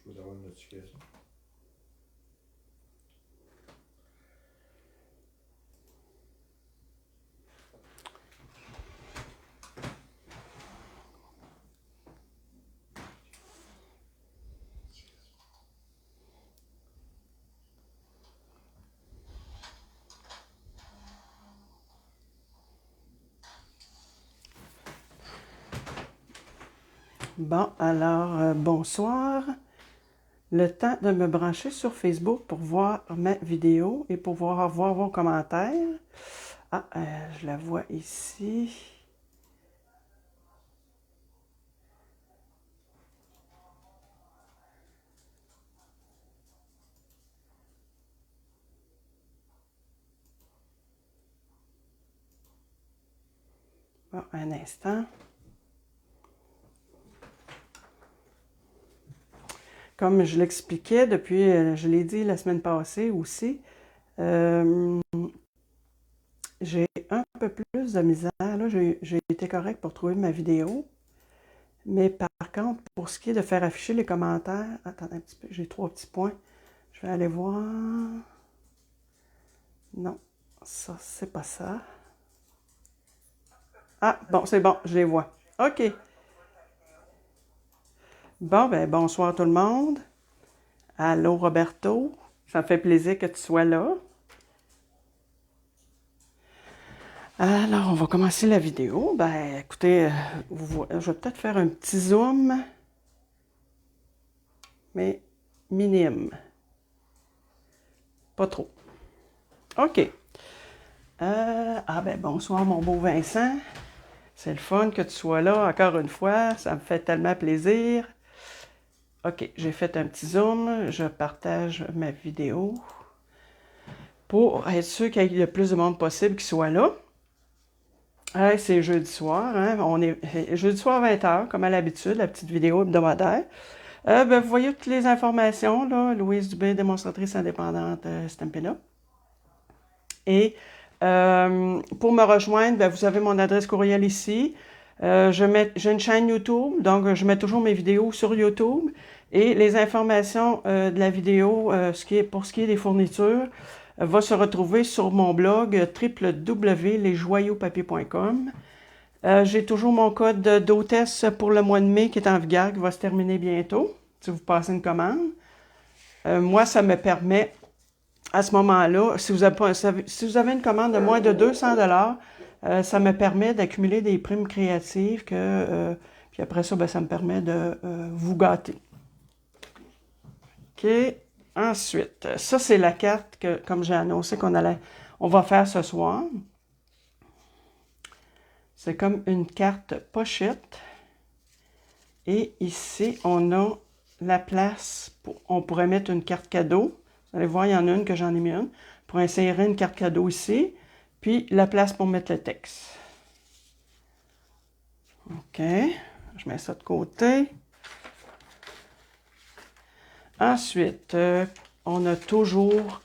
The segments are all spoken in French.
je veux avoir une notification. Bon, alors, bonsoir. Le temps de me brancher sur Facebook pour voir ma vidéo et pour voir vos commentaires. Ah, je la vois ici. Bon, un instant. Comme je l'expliquais depuis, je l'ai dit la semaine passée aussi, j'ai un peu plus de misère. Là, j'ai été correct pour trouver ma vidéo. Mais par contre, pour ce qui est de faire afficher les commentaires, attendez un petit peu, j'ai 3 petits points. Je vais aller voir. Non, ça, c'est pas ça. Ah, bon, c'est bon, je les vois. OK. Bon, ben, bonsoir tout le monde. Allô, Roberto. Ça me fait plaisir que tu sois là. Alors, on va commencer la vidéo. Ben, écoutez, je vais peut-être faire un petit zoom, mais minime. Pas trop. OK. Ah ben, bonsoir, mon beau Vincent. C'est le fun que tu sois là encore une fois. Ça me fait tellement plaisir. OK, j'ai fait un petit zoom. Je partage ma vidéo pour être sûr qu'il y ait le plus de monde possible qui soit là. C'est jeudi soir. Hein? On est jeudi soir à 20h, comme à l'habitude, la petite vidéo hebdomadaire. Ben, vous voyez toutes les informations, là. Louise Dubé, démonstratrice indépendante Stampin' Up. Et pour me rejoindre, ben, vous avez mon adresse courriel ici. J'ai une chaîne YouTube, donc je mets toujours mes vidéos sur YouTube. Et les informations de la vidéo, pour ce qui est des fournitures, va se retrouver sur mon blog www.lesjoyauxpapiers.com. J'ai toujours mon code d'hôtesse pour le mois de mai qui est en vigueur, qui va se terminer bientôt, si vous passez une commande. Moi, ça me permet, à ce moment-là, si vous avez une commande de moins de 200 ça me permet d'accumuler des primes créatives puis après ça, ben, ça me permet de vous gâter. OK. Ensuite, ça, c'est la carte que, comme j'ai annoncé on va faire ce soir. C'est comme une carte pochette. Et ici, on a la place, on pourrait mettre une carte cadeau. Vous allez voir, il y en a une que j'en ai mis une. Pour insérer une carte cadeau ici. Puis la place pour mettre le texte. OK. Je mets ça de côté. Ensuite, on a toujours...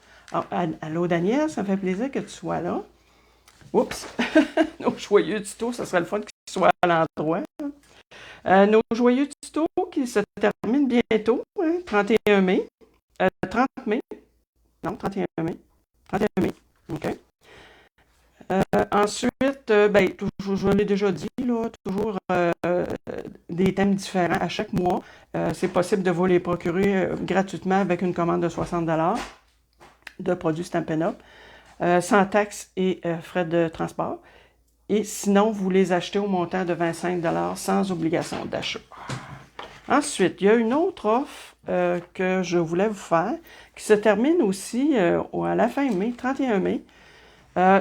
allô, Daniel, ça me fait plaisir que tu sois là. Oups! Nos joyeux tutos, ça serait le fun qu'ils soient à l'endroit. Nos joyeux tutos qui se terminent bientôt, hein, 31 mai. 30 mai. Non, 31 mai. 31 mai. OK. Ensuite, ben, je l'ai déjà dit, là, toujours des thèmes différents à chaque mois. C'est possible de vous les procurer gratuitement avec une commande de 60 de produits Stampin' Up, sans taxes et frais de transport. Et sinon, vous les achetez au montant de 25 sans obligation d'achat. Ensuite, il y a une autre offre que je voulais vous faire, qui se termine aussi à la fin mai, 31 mai.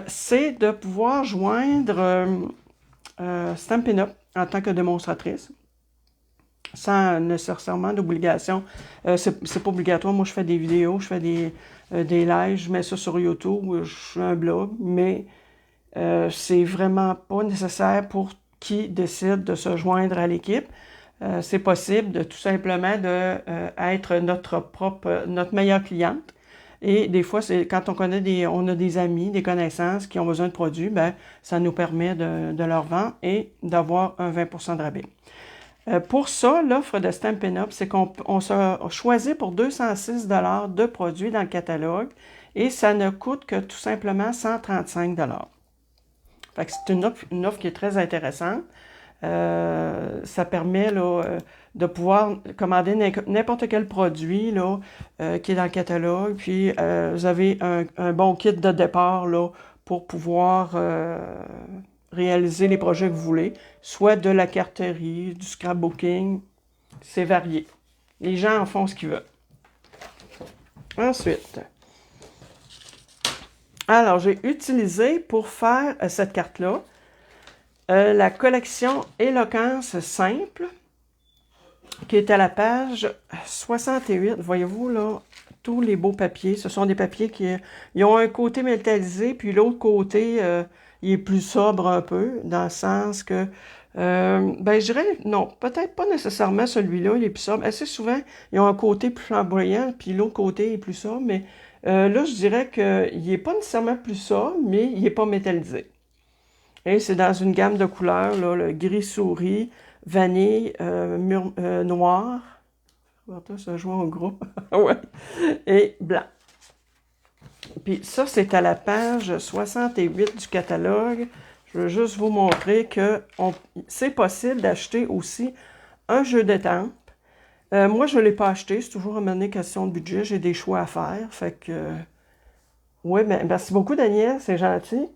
C'est de pouvoir joindre Stampin' Up en tant que démonstratrice, sans nécessairement d'obligation. C'est pas obligatoire. Moi, je fais des vidéos, je fais des lives, je mets ça sur YouTube, je fais un blog, mais c'est vraiment pas nécessaire pour qui décide de se joindre à l'équipe. C'est possible de tout simplement être notre meilleure cliente. Et des fois, c'est quand on a des amis, des connaissances qui ont besoin de produits, ben, ça nous permet de leur vendre et d'avoir un 20 de rabais. Pour ça, l'offre de Stampin' Up, c'est qu'on se choisit pour 206 de produits dans le catalogue et ça ne coûte que tout simplement 135 Fait que c'est une offre qui est très intéressante. Ça permet là, de pouvoir commander n'importe quel produit là, qui est dans le catalogue. Puis vous avez un bon kit de départ là, pour pouvoir réaliser les projets que vous voulez, soit de la carterie, du scrapbooking, c'est varié. Les gens en font ce qu'ils veulent. Ensuite, alors j'ai utilisé pour faire cette carte-là la collection Éloquence simple, qui est à la page 68. Voyez-vous là, tous les beaux papiers. Ce sont des papiers qui ils ont un côté métallisé, puis l'autre côté, il est plus sobre un peu, dans le sens que, ben je dirais, non, peut-être pas nécessairement celui-là, il est plus sobre. Assez souvent, ils ont un côté plus flamboyant, puis l'autre côté est plus sobre, mais là, je dirais qu'il n'est pas nécessairement plus sobre, mais il n'est pas métallisé. Et c'est dans une gamme de couleurs, là, le gris souris, vanille, noir. Ça joue en gros. Ouais. Et blanc. Puis ça, c'est à la page 68 du catalogue. Je veux juste vous montrer que c'est possible d'acheter aussi un jeu d'étampes. Moi, je ne l'ai pas acheté. C'est toujours à mener question de budget. J'ai des choix à faire. Fait que... oui, ben, merci beaucoup, Daniel. C'est gentil.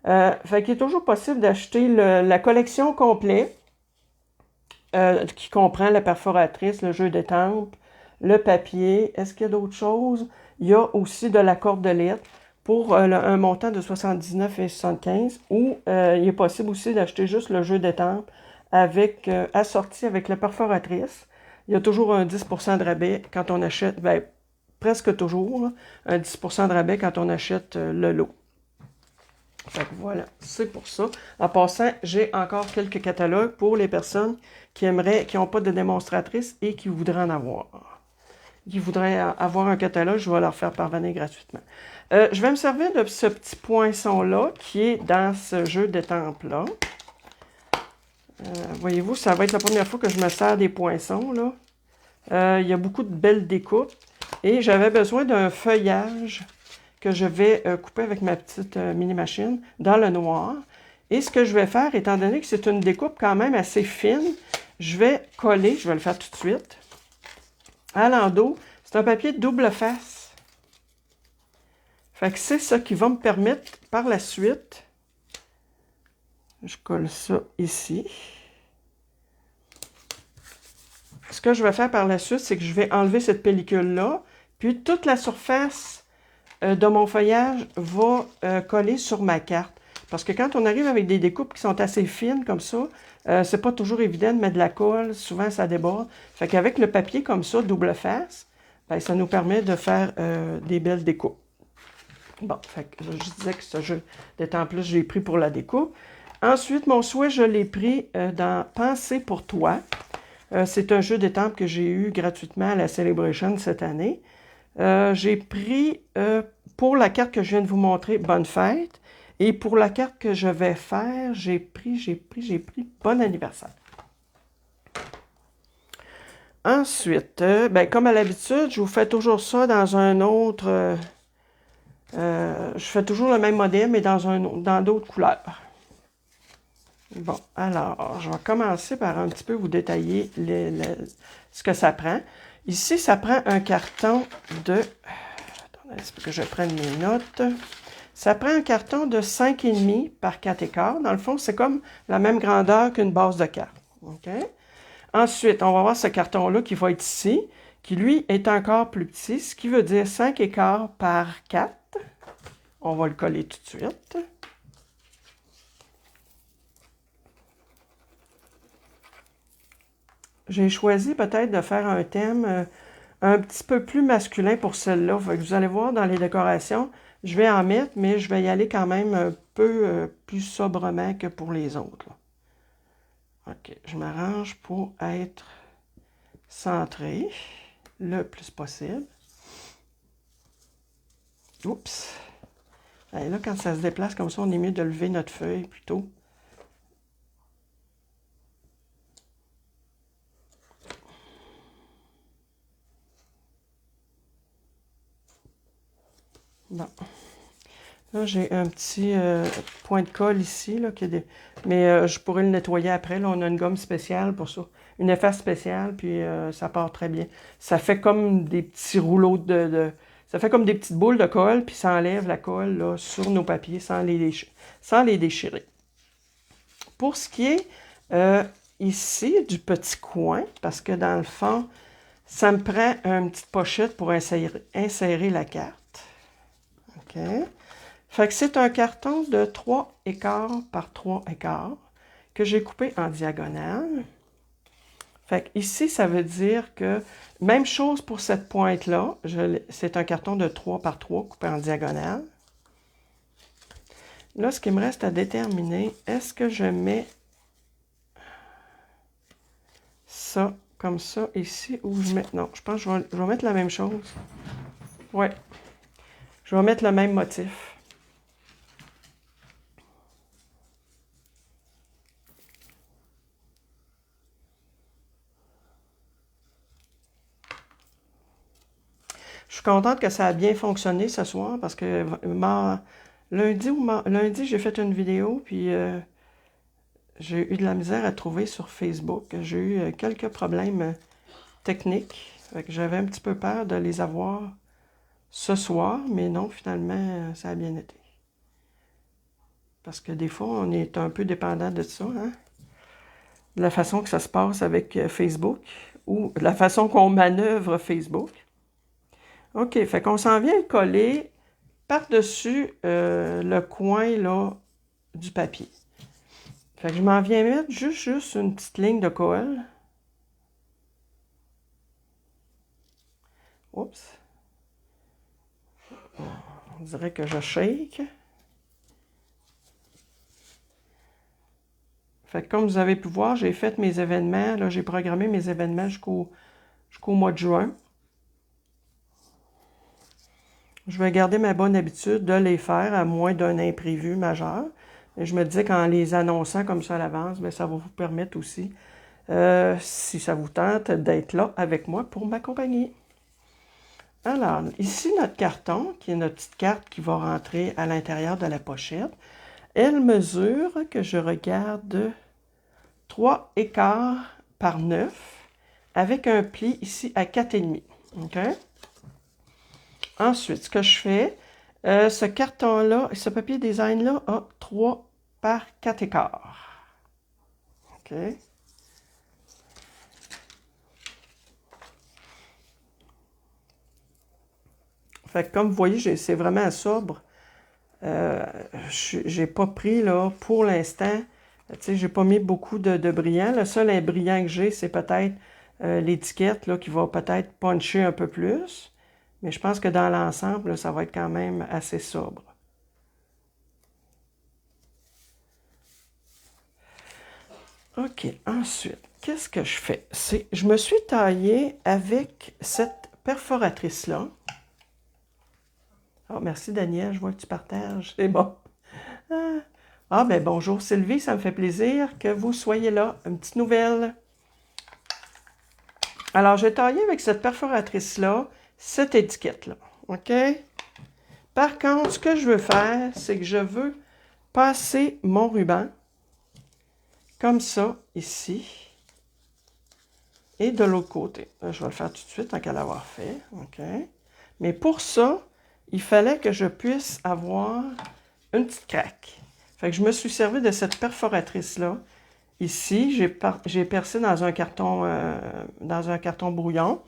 Fait qu'il est toujours possible d'acheter la collection complète qui comprend la perforatrice, le jeu d'étampes, le papier. Est-ce qu'il y a d'autres choses? Il y a aussi de la cordelette pour un montant de 79,75 ou il est possible aussi d'acheter juste le jeu d'étampes assorti avec la perforatrice. Il y a toujours un 10% de rabais quand on achète, ben, presque toujours, là, un 10% de rabais quand on achète le lot. Fait que voilà, c'est pour ça. En passant, j'ai encore quelques catalogues pour les personnes qui n'ont pas de démonstratrice et qui voudraient en avoir. Qui voudraient avoir un catalogue, je vais leur faire parvenir gratuitement. Je vais me servir de ce petit poinçon-là qui est dans ce jeu d'étampes-là. Voyez-vous, ça va être la première fois que je me sers des poinçons, là. Il y a beaucoup de belles découpes et j'avais besoin d'un feuillage que je vais couper avec ma petite mini-machine dans le noir. Et ce que je vais faire, étant donné que c'est une découpe quand même assez fine, je vais coller, je vais le faire tout de suite, à l'endos. C'est un papier de double face. Fait que c'est ça qui va me permettre par la suite, je colle ça ici. Ce que je vais faire par la suite, c'est que je vais enlever cette pellicule-là, puis toute la surface de mon feuillage va coller sur ma carte. Parce que quand on arrive avec des découpes qui sont assez fines comme ça, c'est pas toujours évident de mettre de la colle, souvent ça déborde. Fait qu'avec le papier comme ça, double face, ben, ça nous permet de faire des belles découpes. Bon, fait que je disais que ce jeu d'étampes-là, je l'ai pris pour la découpe. Ensuite, mon souhait, je l'ai pris dans Penser pour toi. C'est un jeu d'étampes que j'ai eu gratuitement à la Celebration cette année. J'ai pris, pour la carte que je viens de vous montrer, Bonne fête. Et pour la carte que je vais faire, j'ai pris Bon anniversaire. Ensuite, ben, comme à l'habitude, je vous fais toujours ça dans un autre... je fais toujours le même modèle, mais dans d'autres couleurs. Bon, alors, je vais commencer par un petit peu vous détailler ce que ça prend. Ici, ça prend un carton de... Attendez, c'est pour que je prenne mes notes. Ça prend un carton de 5,5 par 4,15. Dans le fond, c'est comme la même grandeur qu'une base de carte. Okay? Ensuite, on va voir ce carton-là qui va être ici, qui lui est encore plus petit, ce qui veut dire 5,15 par 4. On va le coller tout de suite. J'ai choisi peut-être de faire un thème un petit peu plus masculin pour celle-là. Vous allez voir dans les décorations, je vais en mettre, mais je vais y aller quand même un peu plus sobrement que pour les autres. Là. OK, je m'arrange pour être centré le plus possible. Oups! Et là, quand ça se déplace comme ça, on est mieux de lever notre feuille plutôt. Bon. Là, j'ai un petit point de colle ici, là, mais je pourrais le nettoyer après. Là, on a une gomme spéciale pour ça. Une efface spéciale, puis ça part très bien. Ça fait comme des petits rouleaux Ça fait comme des petites boules de colle, puis ça enlève la colle là, sur nos papiers sans les déchirer. Pour ce qui est ici du petit coin, parce que dans le fond, ça me prend une petite pochette pour insérer la carte. OK. Fait que c'est un carton de 3 écarts par 3 écarts que j'ai coupé en diagonale. Fait que ici, ça veut dire que, même chose pour cette pointe-là, c'est un carton de 3 par 3 coupé en diagonale. Là, ce qui me reste à déterminer, est-ce que je mets ça comme ça ici ou je mets... Non, je pense que je vais mettre la même chose. Ouais. Je vais mettre le même motif. Je suis contente que ça a bien fonctionné ce soir parce que lundi, j'ai fait une vidéo puis j'ai eu de la misère à trouver sur Facebook. J'ai eu quelques problèmes techniques. J'avais un petit peu peur de les avoir ce soir, mais non, finalement, ça a bien été. Parce que des fois, on est un peu dépendant de ça, hein? De la façon que ça se passe avec Facebook ou de la façon qu'on manœuvre Facebook. OK, fait qu'on s'en vient coller par-dessus le coin là, du papier. Fait que je m'en viens mettre juste une petite ligne de colle. Oups. On dirait que je shake. Fait que comme vous avez pu voir, j'ai fait mes événements. Là, j'ai programmé mes événements jusqu'au mois de juin. Je vais garder ma bonne habitude de les faire à moins d'un imprévu majeur. Et je me dis qu'en les annonçant comme ça à l'avance, ça va vous permettre aussi, si ça vous tente, d'être là avec moi pour m'accompagner. Alors, ici, notre carton, qui est notre petite carte qui va rentrer à l'intérieur de la pochette, elle mesure, que je regarde, 3 écarts par 9, avec un pli ici à 4,5. OK? Ensuite, ce que je fais, ce carton-là, ce papier design-là a 3 par 4 écarts. OK? Fait que comme vous voyez, c'est vraiment sobre. J'ai pas pris, là, pour l'instant, tu sais, j'ai pas mis beaucoup de brillant. Le seul brillant que j'ai, c'est peut-être l'étiquette, là, qui va peut-être puncher un peu plus. Mais je pense que dans l'ensemble, ça va être quand même assez sobre. OK, ensuite, qu'est-ce que je fais? Je me suis taillée avec cette perforatrice-là. Oh, merci Daniel, je vois que tu partages. C'est bon. Ben bonjour Sylvie, ça me fait plaisir que vous soyez là. Une petite nouvelle. Alors, j'ai taillé avec cette perforatrice-là, cette étiquette-là. OK? Par contre, ce que je veux faire, c'est que je veux passer mon ruban comme ça, ici. Et de l'autre côté. Là, je vais le faire tout de suite, tant qu'à l'avoir fait. OK? Mais pour ça, il fallait que je puisse avoir une petite craque. Fait que je me suis servi de cette perforatrice-là. Ici, j'ai percé dans un carton brouillon.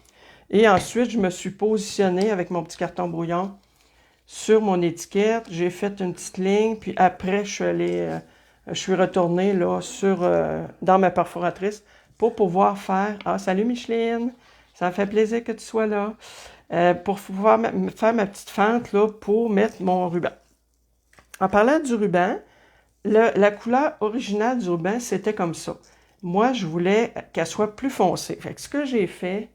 Et ensuite, je me suis positionnée avec mon petit carton brouillon sur mon étiquette. J'ai fait une petite ligne, puis après, je suis retournée là, dans ma perforatrice pour pouvoir faire... Ah, salut Micheline! Ça me fait plaisir que tu sois là. Pour pouvoir faire ma petite fente là, pour mettre mon ruban. En parlant du ruban, la couleur originale du ruban, c'était comme ça. Moi, je voulais qu'elle soit plus foncée. Fait que ce que j'ai fait,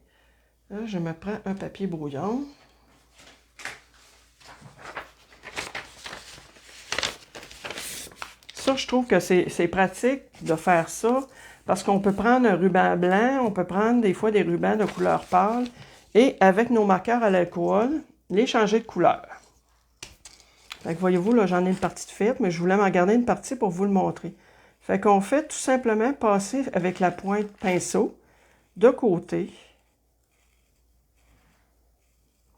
là, je me prends un papier brouillon. Ça, je trouve que c'est pratique de faire ça parce qu'on peut prendre un ruban blanc, on peut prendre des fois des rubans de couleur pâle et avec nos marqueurs à l'alcool, les changer de couleur. Fait que voyez-vous, là, j'en ai une partie de faite, mais je voulais m'en garder une partie pour vous le montrer. Fait qu'on fait tout simplement passer avec la pointe pinceau de côté.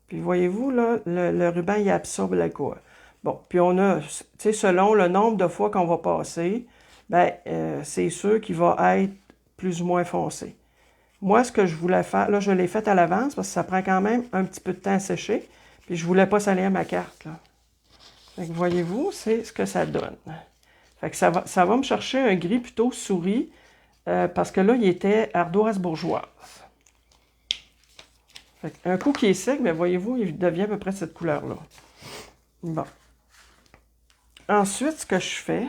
Puis voyez-vous, là, le ruban, il absorbe la colle. Bon, puis on a, tu sais, selon le nombre de fois qu'on va passer, ben, c'est sûr qu'il va être plus ou moins foncé. Moi, ce que je voulais faire, là, je l'ai fait à l'avance parce que ça prend quand même un petit peu de temps à sécher. Puis je voulais pas salir ma carte, là. Fait que voyez-vous, c'est ce que ça donne. Fait que ça va me chercher un gris plutôt souris parce que là, il était ardoise bourgeoise. Fait un coup qui est sec, mais voyez-vous, il devient à peu près cette couleur-là. Bon. Ensuite, ce que je fais,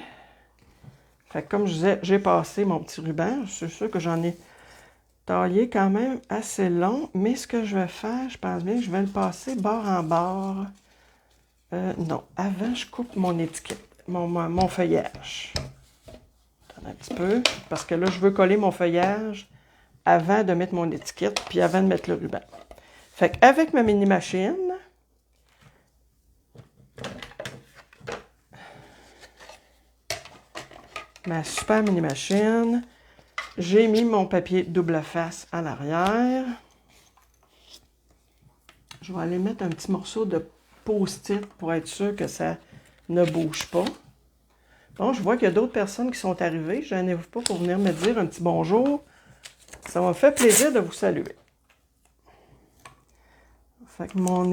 fait que comme je disais, j'ai passé mon petit ruban. Je suis sûr que j'en ai taillé quand même assez long, mais ce que je vais faire, je pense bien que je vais le passer bord en bord. Non, avant, je coupe mon étiquette, mon feuillage. Attends un petit peu, parce que là, je veux coller mon feuillage avant de mettre mon étiquette, puis avant de mettre le ruban. Fait qu'avec ma mini-machine, ma super mini-machine, j'ai mis mon papier double face en arrière. Je vais aller mettre un petit morceau de post-it pour être sûr que ça ne bouge pas. Bon, je vois qu'il y a d'autres personnes qui sont arrivées. Je n'en ai pas pour venir me dire un petit bonjour. Ça m'a fait plaisir de vous saluer. Fait que mon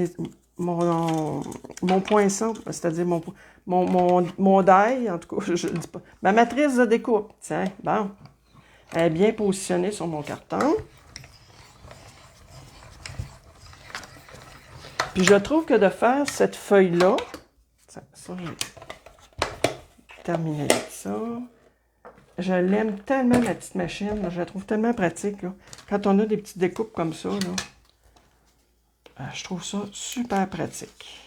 poinçon, c'est-à-dire mon die, en tout cas, je ne dis pas. Ma matrice de découpe, tiens, bon. Elle est bien positionnée sur mon carton. Puis je trouve que de faire cette feuille-là, ça j'ai terminé avec ça. Je l'aime tellement, la petite machine. Là, je la trouve tellement pratique. Là. Quand on a des petites découpes comme ça, là, je trouve ça super pratique.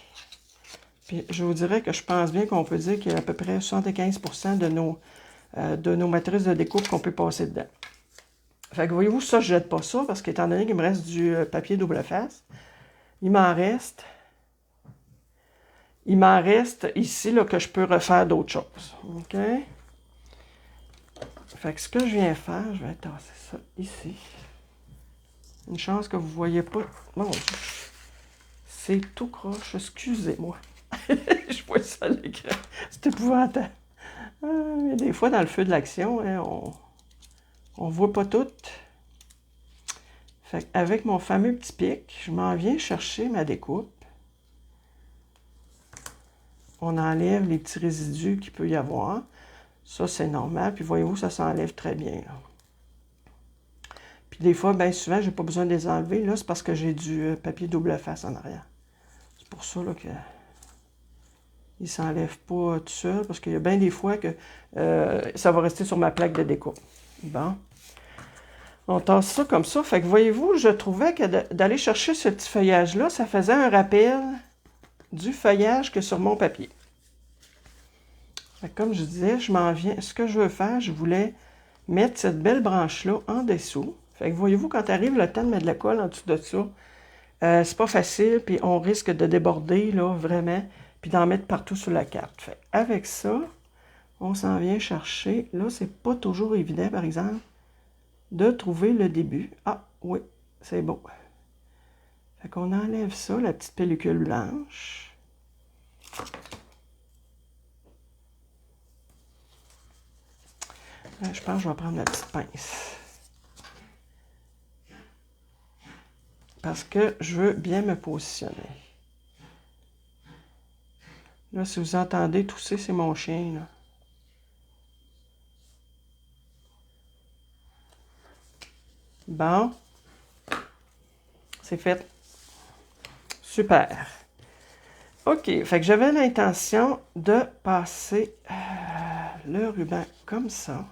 Puis je vous dirais que je pense bien qu'on peut dire qu'il y a à peu près 75% de nos matrices de découpe qu'on peut passer dedans. Fait que voyez-vous, ça, je jette pas ça parce qu'étant donné qu'il me reste du papier double face, il m'en reste ici là, que je peux refaire d'autres choses. OK? Fait que ce que je viens faire, je vais tasser ça ici. Une chance que vous ne voyez pas. Mon Dieu. C'est tout croche. Excusez-moi. Je vois ça à l'écran. C'est épouvantable. Mais des fois, dans le feu de l'action, hein, on ne voit pas tout. Fait qu'avec mon fameux petit pic, je m'en viens chercher ma découpe. On enlève les petits résidus qu'il peut y avoir. Ça, c'est normal. Puis voyez-vous, ça s'enlève très bien. Là. Puis des fois, bien souvent, je n'ai pas besoin de les enlever. Là, c'est parce que j'ai du papier double face en arrière. C'est pour ça là, que il ne s'enlève pas tout seul. Parce qu'il y a bien des fois que ça va rester sur ma plaque de découpe. Bon. On tasse ça comme ça. Fait que voyez-vous, je trouvais que d'aller chercher ce petit feuillage-là, ça faisait un rappel du feuillage que sur mon papier. Fait que comme je disais, je m'en viens. Ce que je veux faire, je voulais mettre cette belle branche-là en dessous. Fait que voyez-vous, quand arrive le temps de mettre de la colle en dessous de ça, c'est pas facile, puis on risque de déborder, là, vraiment, puis d'en mettre partout sur la carte. Fait avec ça, on s'en vient chercher. Là, c'est pas toujours évident, par exemple, de trouver le début. Ah, oui, c'est beau. Fait qu'on enlève ça, la petite pellicule blanche. Je pense que je vais prendre la petite pince. Parce que je veux bien me positionner. Là, si vous entendez tousser, c'est mon chien, là. Bon. C'est fait. Super. OK. Fait que j'avais l'intention de passer le ruban comme ça.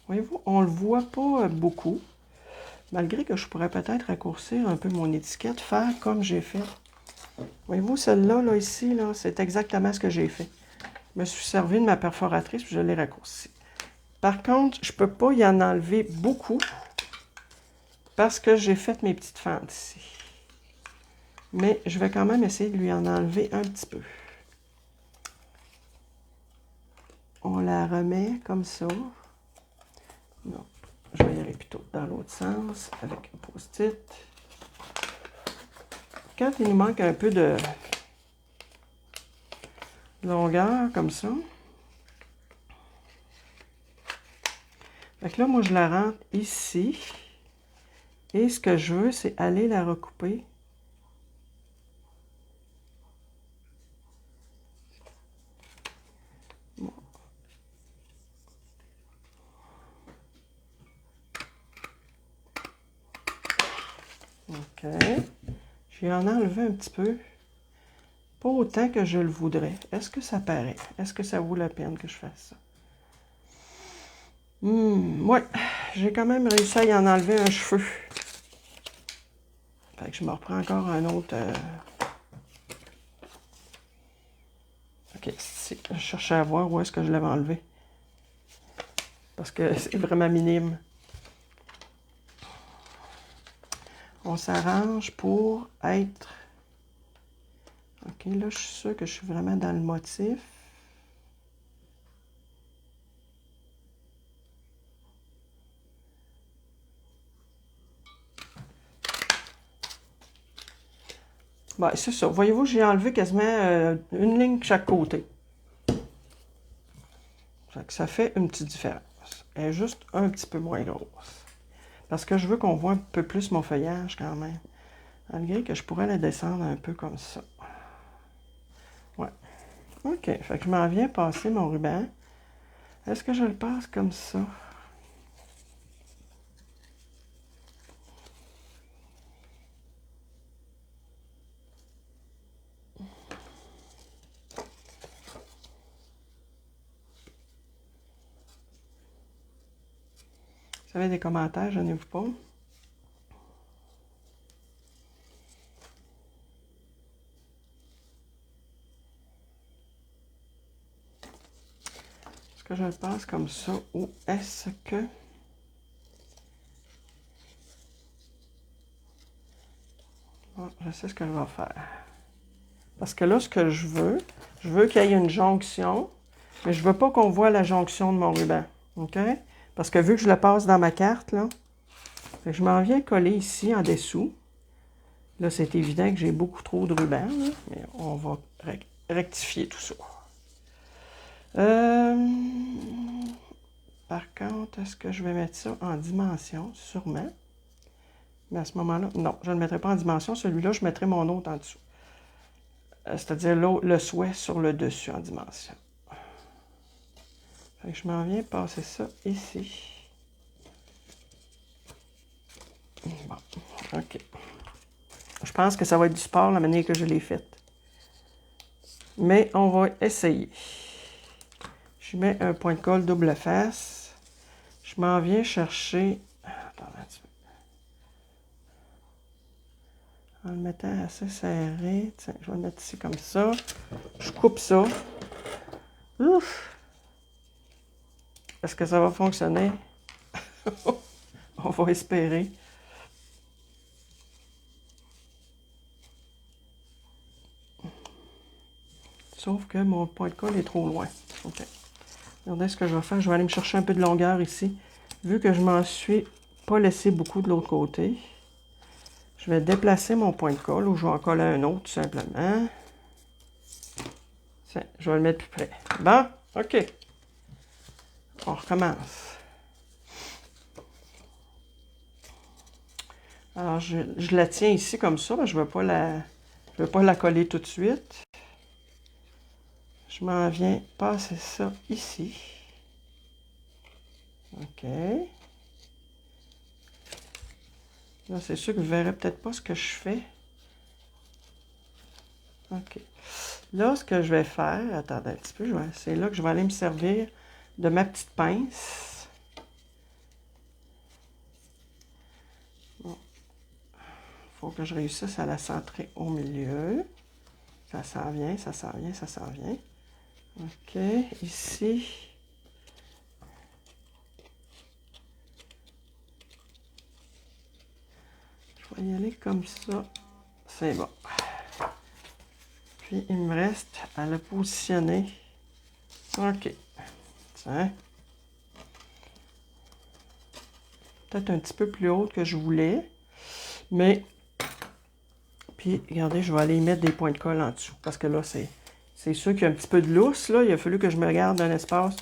Voyez-vous, on le voit pas beaucoup. Malgré que je pourrais peut-être raccourcir un peu mon étiquette, faire comme j'ai fait. Voyez-vous, celle-là, là, ici, là, c'est exactement ce que j'ai fait. Je me suis servi de ma perforatrice puis je l'ai raccourci. Par contre, je ne peux pas y en enlever beaucoup parce que j'ai fait mes petites fentes ici. Mais je vais quand même essayer de lui en enlever un petit peu. on la remet comme ça. Non, je vais y aller plutôt dans l'autre sens avec un post-it. Quand il nous manque un peu de longueur, comme ça. Fait que là, moi, je la rentre ici. Et ce que je veux, c'est aller la recouper. Bon. OK. Je vais en enlever un petit peu. Pas autant que je le voudrais. Est-ce que ça paraît? Est-ce que ça vaut la peine que je fasse ça? Ouais. J'ai quand même réussi à y en enlever un cheveu. Fait que je me reprends encore un autre... OK. Je cherchais à voir où est-ce que je l'avais enlevé. Parce que c'est vraiment minime. On s'arrange pour être... OK, là, je suis sûre que je suis vraiment dans le motif. Ben, c'est ça. Voyez-vous, j'ai enlevé quasiment une ligne de chaque côté. Ça fait une petite différence. Elle est juste un petit peu moins grosse. Parce que je veux qu'on voit un peu plus mon feuillage quand même. Malgré que je pourrais la descendre un peu comme ça. Ouais. OK. Fait que je m'en viens passer mon ruban. Est-ce que je le passe comme ça? Vous avez des commentaires, je n'ai pas. Est-ce que je le passe comme ça ou est-ce que... Bon, je sais ce que je vais faire. Parce que là, ce que je veux qu'il y ait une jonction, mais je veux pas qu'on voit la jonction de mon ruban. OK? Parce que vu que je le passe dans ma carte, là, je m'en viens coller ici en dessous. Là, c'est évident que j'ai beaucoup trop de ruban, là, mais on va rectifier tout ça. Par contre, est-ce que je vais mettre ça en dimension? Sûrement. Mais à ce moment-là, non, je ne le mettrai pas en dimension. Celui-là, je mettrai mon autre en dessous. C'est-à-dire le souhait sur le dessus en dimension. Fait que je m'en viens passer ça ici. Bon, OK. Je pense que ça va être du sport la manière que je l'ai faite. Mais on va essayer. Je mets un point de colle double face. Je m'en viens chercher... Attends un petit peu. En le mettant assez serré. Tiens, je vais le mettre ici comme ça. Je coupe ça. Ouf! Est-ce que ça va fonctionner? On va espérer. Sauf que mon point de colle est trop loin. OK. Regardez ce que je vais faire. Je vais aller me chercher un peu de longueur ici. Vu que je m'en suis pas laissé beaucoup de l'autre côté, je vais déplacer mon point de colle ou je vais en coller un autre tout simplement. Tiens, je vais le mettre plus près. Bon, OK. On recommence. Alors, je la tiens ici comme ça. Je ne veux pas la coller tout de suite. Je m'en viens passer ça ici. OK. Là, c'est sûr que vous ne verrez peut-être pas ce que je fais. OK. Là, ce que je vais faire... Attendez un petit peu. C'est là que je vais aller me servir de ma petite pince. Bon. Il faut que je réussisse à la centrer au milieu. Ça s'en vient, ça s'en vient, ça s'en vient. OK. Ici... Je vais y aller comme ça. C'est bon. Puis, il me reste à le positionner. OK. Hein? Peut-être un petit peu plus haute que je voulais. Mais, puis, regardez, je vais aller y mettre des points de colle en dessous. Parce que là, c'est sûr qu'il y a un petit peu de lousse, là. Il a fallu que je me garde un espace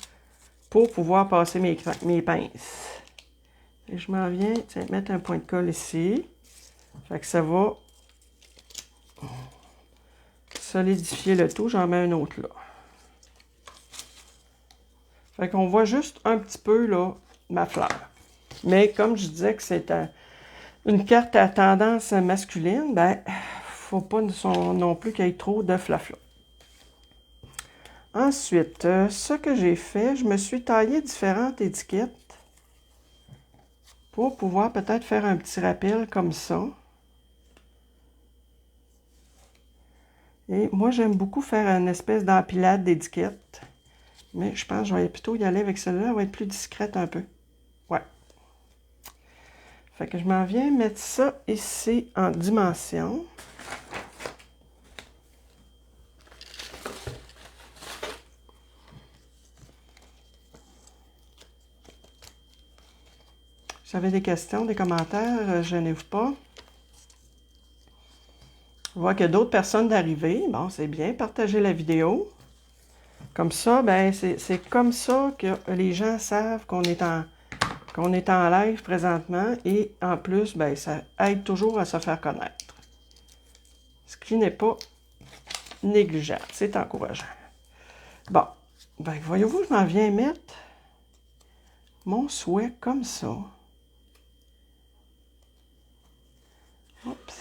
pour pouvoir passer mes pinces. Et je m'en viens, tiens, mettre un point de colle ici. Fait que ça va solidifier le tout. J'en mets un autre là. Fait qu'on voit juste un petit peu, là, ma fleur. Mais comme je disais que c'est une carte à tendance masculine, ben, faut pas non plus qu'il y ait trop de flafla. Ensuite, ce que j'ai fait, je me suis taillé différentes étiquettes pour pouvoir peut-être faire un petit rappel comme ça. Et moi, j'aime beaucoup faire une espèce d'empilade d'étiquettes. Mais je pense que je vais plutôt y aller avec celle-là. Elle va être plus discrète un peu. Ouais. Fait que je m'en viens mettre ça ici en dimension. Si vous avez des questions, des commentaires, gênez-vous pas. Je vois qu'il y a d'autres personnes d'arriver. Bon, c'est bien. Partagez la vidéo. Comme ça, ben c'est comme ça que les gens savent qu'on est en live présentement. Et en plus, ben ça aide toujours à se faire connaître. Ce qui n'est pas négligeable. C'est encourageant. Bon. Ben, voyez-vous, je m'en viens mettre mon souhait comme ça. Oups.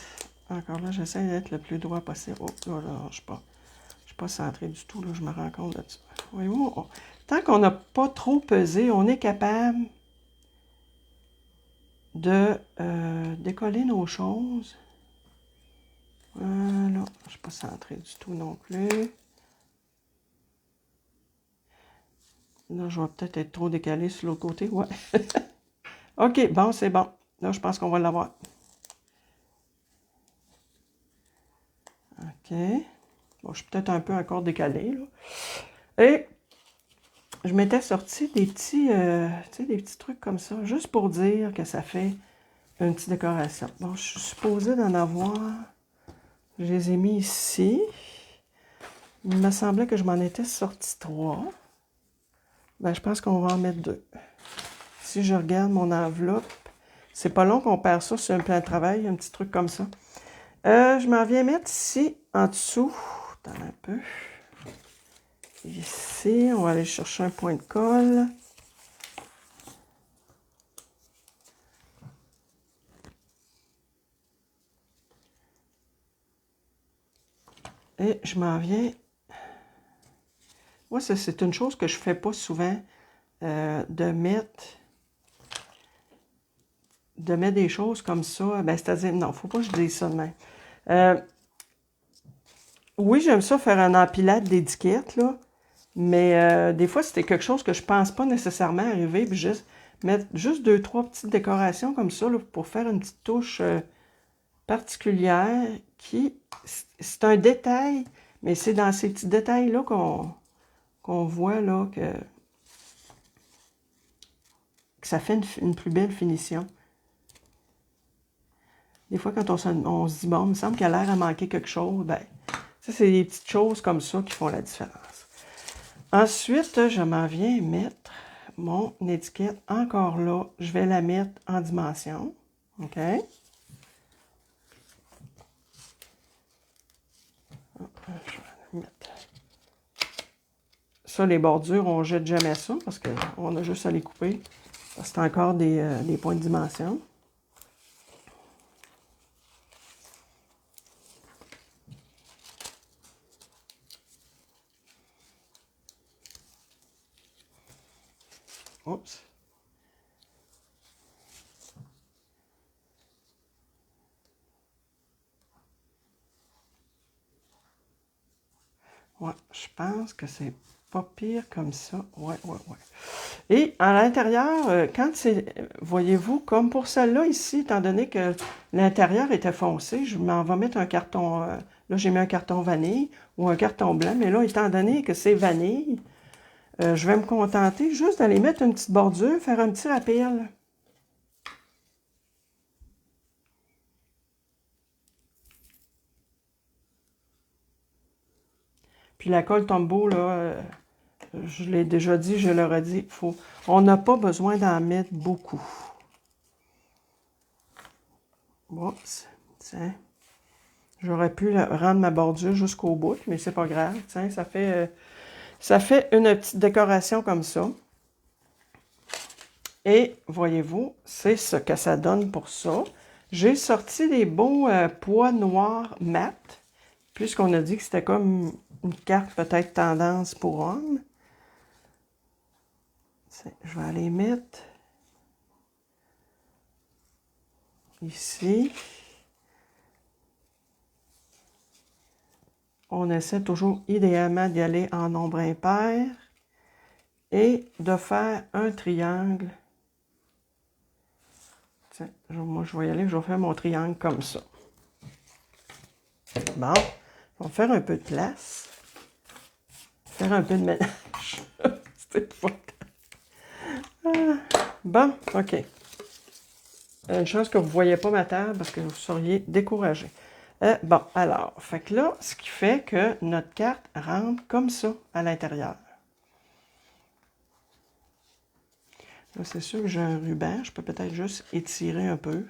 Encore là, j'essaie d'être le plus droit possible. Oh, là, je suis pas centré du tout, là, je me rends compte de ça. Voyez-vous, tant qu'on n'a pas trop pesé, on est capable de décoller nos choses. Voilà, je ne suis pas centré du tout non plus. Là, je vais peut-être être trop décalé sur l'autre côté, ouais. OK, bon, c'est bon. Là, je pense qu'on va l'avoir. OK. Bon, je suis peut-être un peu encore décalé, là. Et je m'étais sorti des petits, des petits trucs comme ça, juste pour dire que ça fait une petite décoration. Bon, je suis supposée d'en avoir. Je les ai mis ici. Il me semblait que je m'en étais sorti 3. Ben, je pense qu'on va en mettre 2. Si je regarde mon enveloppe, c'est pas long qu'on perd ça sur un plan de travail, un petit truc comme ça. Je m'en viens mettre ici, en dessous. Attends un peu. Ici, on va aller chercher un point de colle. Et je m'en viens. Moi, c'est une chose que je fais pas souvent, de mettre des choses comme ça. Ben, c'est-à-dire, non, faut pas que je dise ça de même. Oui, j'aime ça faire un empilade d'étiquettes, là. Mais des fois, c'était quelque chose que je pense pas nécessairement arriver, puis juste mettre juste 2-3 petites décorations comme ça, là, pour faire une petite touche particulière qui, c'est un détail, mais c'est dans ces petits détails-là qu'on voit là que ça fait une plus belle finition. Des fois, quand on se dit, bon, il me semble qu'il a l'air à manquer quelque chose, ben, ça, c'est des petites choses comme ça qui font la différence. Ensuite, je m'en viens mettre mon étiquette encore là. Je vais la mettre en dimension. OK? Je vais mettre. Ça, les bordures, on ne jette jamais ça parce qu'on a juste à les couper. C'est encore des points de dimension. Oups. Ouais, je pense que c'est pas pire comme ça. Ouais. Et à l'intérieur, quand c'est, voyez-vous, comme pour celle-là ici, étant donné que l'intérieur était foncé, je m'en vais mettre un carton, là j'ai mis un carton vanille ou un carton blanc, mais là, étant donné que c'est vanille, Je vais me contenter juste d'aller mettre une petite bordure, faire un petit rappel. Puis la colle Tombow, là, je l'ai déjà dit, je leur ai dit, on n'a pas besoin d'en mettre beaucoup. Oups, tiens. J'aurais pu rendre ma bordure jusqu'au bout, mais c'est pas grave. Tiens, ça fait une petite décoration comme ça. Et voyez-vous, c'est ce que ça donne pour ça. J'ai sorti des beaux pois noirs mat, puisqu'on a dit que c'était comme une carte peut-être tendance pour hommes. Je vais aller mettre ici. On essaie toujours idéalement d'y aller en nombre impair et de faire un triangle. Tiens, moi je vais y aller, je vais faire mon triangle comme ça. Bon, on va faire un peu de place. Faire un peu de ménage. C'était pas... Bon, OK. Une chance que vous ne voyez pas ma table parce que vous seriez découragé. Bon, alors, fait que là, ce qui fait que notre carte rentre comme ça à l'intérieur. Là, c'est sûr que j'ai un ruban. Je peux peut-être juste étirer un peu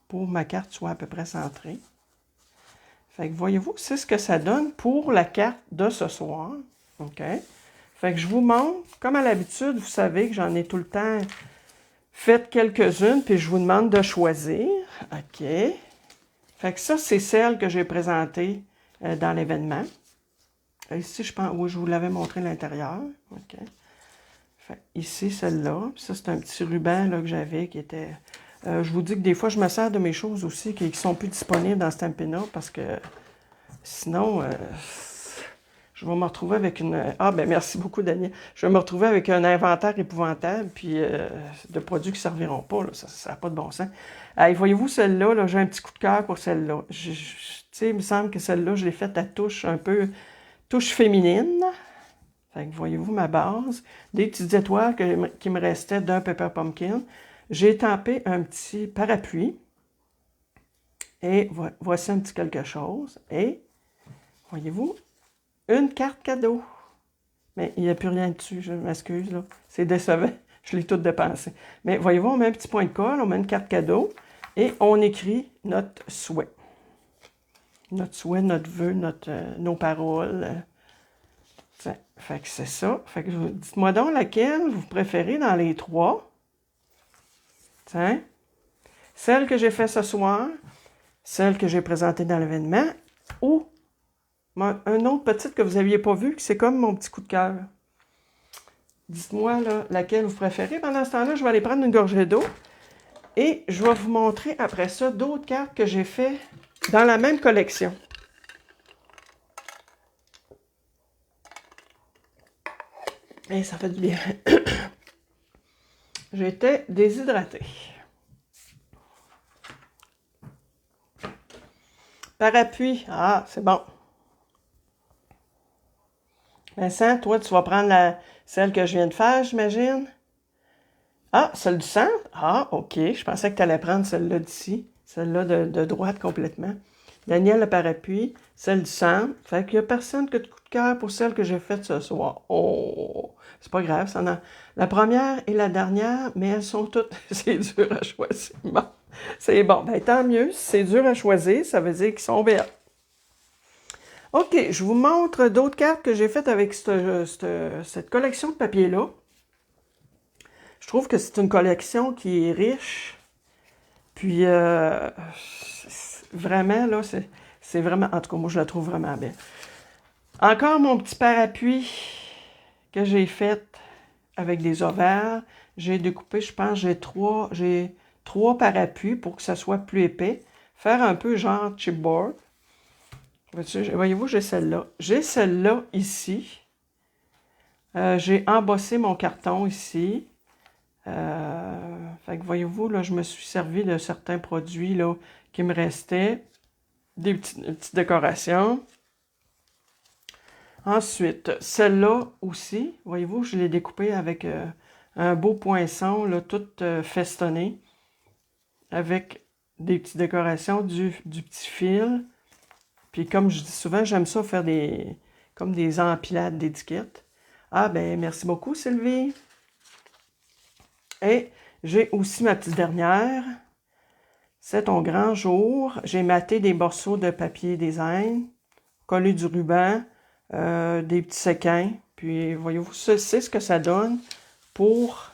pour que ma carte soit à peu près centrée. Fait que voyez-vous, c'est ce que ça donne pour la carte de ce soir. OK? Fait que je vous montre, comme à l'habitude, vous savez que j'en ai tout le temps fait quelques-unes, puis je vous demande de choisir. OK. Fait que ça, c'est celle que j'ai présentée dans l'événement. Ici, je pense, oui, je vous l'avais montré à l'intérieur. OK. Fait, ici, celle-là. Ça, c'est un petit ruban là, que j'avais qui était... je vous dis que des fois, je me sers de mes choses aussi qui ne sont plus disponibles dans Stampin' Up parce que sinon, je vais me retrouver avec une... Ah, ben merci beaucoup, Daniel. Je vais me retrouver avec un inventaire épouvantable puis de produits qui ne serviront pas. Là. Ça n'a pas de bon sens. Voyez-vous, celle-là, -là, j'ai un petit coup de cœur pour celle-là. Tu sais, il me semble que celle-là, je l'ai faite à touche un peu... touche féminine. Fait que voyez-vous ma base. Des petites étoiles qui me restaient d'un Pepper Pumpkin. J'ai tampé un petit parapluie. Et voici un petit quelque chose. Et, voyez-vous, une carte cadeau. Mais il n'y a plus rien dessus, je m'excuse, là. C'est décevant. Je l'ai tout dépensé. Mais voyez-vous, on met un petit point de colle, on met une carte cadeau et on écrit notre souhait. Notre souhait, notre vœu, nos paroles. Fait que c'est ça. Fait que dites-moi donc laquelle vous préférez dans les trois. Tiens. Celle que j'ai fait ce soir, celle que j'ai présentée dans l'événement, ou un autre petite que vous n'aviez pas vu, que c'est comme mon petit coup de cœur. Dites-moi là, laquelle vous préférez. Pendant ce temps-là, je vais aller prendre une gorgée d'eau. Et je vais vous montrer après ça d'autres cartes que j'ai fait dans la même collection. Et ça fait du bien. J'étais déshydratée. Parapluie. Ah, c'est bon. Vincent, toi, tu vas prendre celle que je viens de faire, j'imagine? Ah, celle du centre? Ah, OK. Je pensais que tu allais prendre celle-là d'ici. Celle-là de droite complètement. Daniel, le parapluie. Celle du centre. Fait qu'il n'y a personne que de coup de cœur pour celle que j'ai faite ce soir. Oh! C'est pas grave. La première et la dernière, mais elles sont toutes... c'est dur à choisir. Bon. C'est bon. Ben, tant mieux. Si c'est dur à choisir, ça veut dire qu'ils sont belles. OK. Je vous montre d'autres cartes que j'ai faites avec cette collection de papier-là. Je trouve que c'est une collection qui est riche. Puis, vraiment, là, c'est vraiment... En tout cas, moi, je la trouve vraiment belle. Encore mon petit parapluie que j'ai fait avec des ovaires. J'ai découpé, je pense, j'ai trois parapluies pour que ça soit plus épais. Faire un peu genre chipboard. Voyez-vous, j'ai celle-là. J'ai celle-là ici. J'ai embossé mon carton ici. Fait que voyez-vous, là, je me suis servi de certains produits là, qui me restaient. Des petites décorations. Ensuite, celle-là aussi, voyez-vous, je l'ai découpée avec un beau poinçon, là, tout festonné, avec des petites décorations, du petit fil. Puis comme je dis souvent, j'aime ça faire comme des empilades d'étiquettes. Ah ben, merci beaucoup Sylvie. Et j'ai aussi ma petite dernière. C'est ton grand jour. J'ai maté des morceaux de papier design, collé du ruban, des petits sequins. Puis voyez-vous, c'est ce que ça donne pour...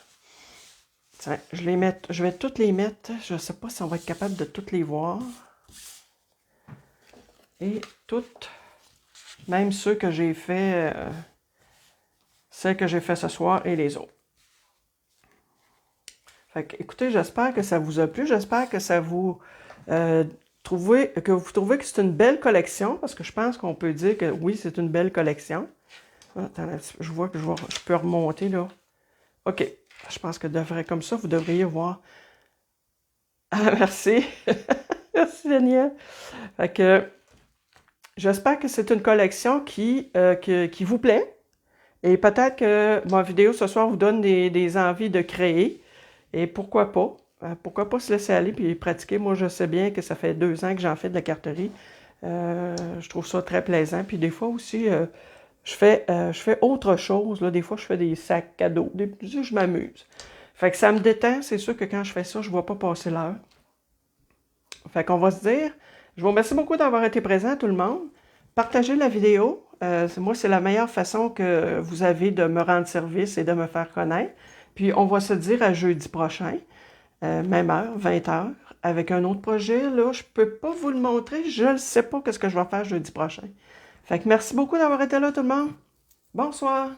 Tiens, je vais toutes les mettre. Je ne sais pas si on va être capable de toutes les voir. Et toutes, même ceux que j'ai fait, celles que j'ai fait ce soir et les autres. Fait que, écoutez, j'espère que ça vous a plu. J'espère que ça vous trouvez que c'est une belle collection, parce que je pense qu'on peut dire que oui, c'est une belle collection. Attends, je vois que je peux remonter là. OK. Je pense que comme ça, vous devriez voir. Ah, merci. Merci, Daniel. Fait que j'espère que c'est une collection qui vous plaît. Et peut-être que ma vidéo ce soir vous donne des envies de créer. Et pourquoi pas? Pourquoi pas se laisser aller puis pratiquer? Moi, je sais bien que ça fait 2 ans que j'en fais de la carterie. Je trouve ça très plaisant. Puis des fois aussi, je fais autre chose. Là. Des fois, je fais des sacs cadeaux. Je m'amuse. Fait que ça me détend. C'est sûr que quand je fais ça, je ne vois pas passer l'heure. Fait qu'on va se dire, je vous remercie beaucoup d'avoir été présent, tout le monde. Partagez la vidéo. Moi, c'est la meilleure façon que vous avez de me rendre service et de me faire connaître. Puis, on va se dire à jeudi prochain, même heure, 20 heures, avec un autre projet. Là, je ne peux pas vous le montrer. Je ne sais pas ce que je vais faire jeudi prochain. Fait que merci beaucoup d'avoir été là, tout le monde. Bonsoir.